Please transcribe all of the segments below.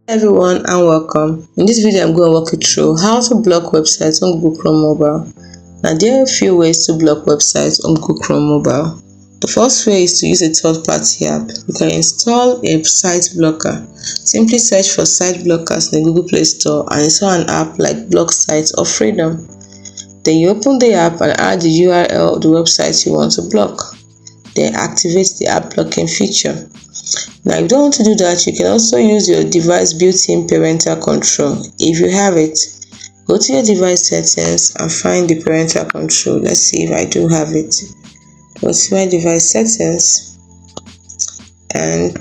Everyone and welcome. In this video I'm going to walk you through how to block websites on Google Chrome mobile. Now there are a few ways to block websites on Google Chrome mobile. The first way is to use a third-party app. You can install a site blocker. Simply search for site blockers in the Google Play Store and install an app like Block Sites or Freedom. Then you open the app and add the URL of the website you want to block. Then activate the app blocking feature. Now, if you don't want to do that, you can also use your device built-in parental control. If you have it, go to your device settings and find the parental control. Let's see if I do have it. Go to my device settings and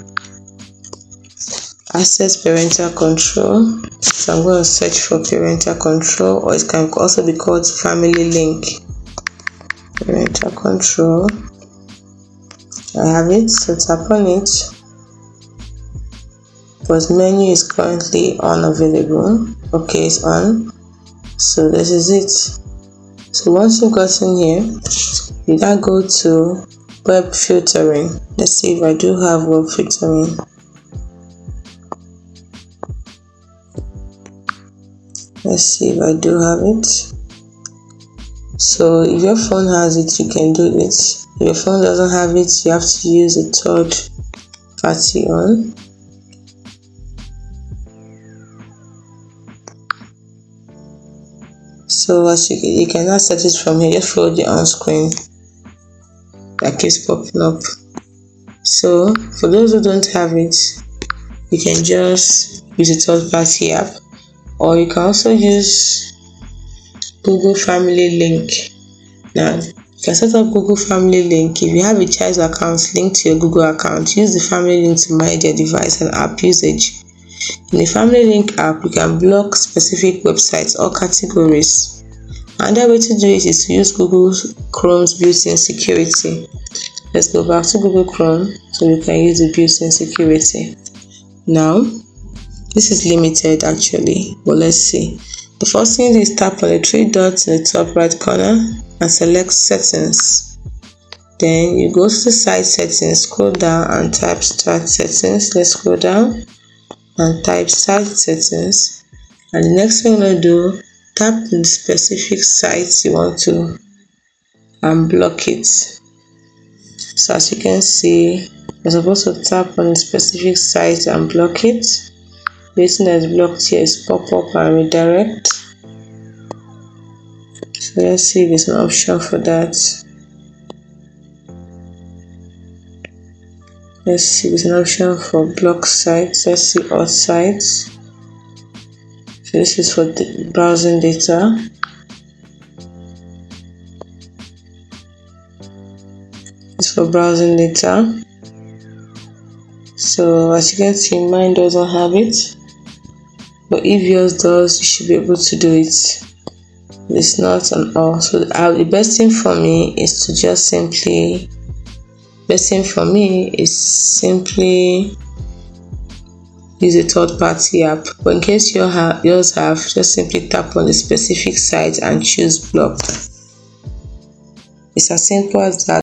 access parental control. So I'm going to search for parental control, or it can also be called family link. Parental control. I have it, so tap on it. But menu is currently unavailable. Okay, it's on. So this is it. So once you've gotten here, you now go to web filtering. Let's see if I do have web filtering. Let's see if I do have it. So if your phone has it, you can do it. If your phone doesn't have it, you have to use a third party on. So as you can now set it from here. Just follow the on screen that keeps popping up. So for those who don't have it, you can just use a third party app, or you can also use Google Family Link. Now you can set up Google Family Link. If you have a child's account linked to your Google account, use the Family Link to manage your device and app usage. In the Family Link app, you can block specific websites or categories. Another way to do it is to use Google Chrome's built-in security. Let's go back to Google Chrome so we can use the built-in security. Now, this is limited actually, but let's see. The first thing is tap on the three dots in the top right corner and select Settings. Then you go to the site settings, scroll down and type Start Settings. Let's scroll down and type Site Settings, and the next thing you're going to do, tap on the specific sites you want to and block it. So as you can see, you're supposed to tap on the specific site and block it. The thing that is blocked here is pop up and redirect. So let's see if there's an option for that. Let's see, there's an option for block sites. Let's see all sites. So this is for the browsing data. It's for browsing data. So as you can see, mine doesn't have it. But if yours does, you should be able to do it. It's not an all. So the best thing for me is to just simply use a third-party app. But in case yours have, just simply tap on the specific site and choose block. It's as simple as that.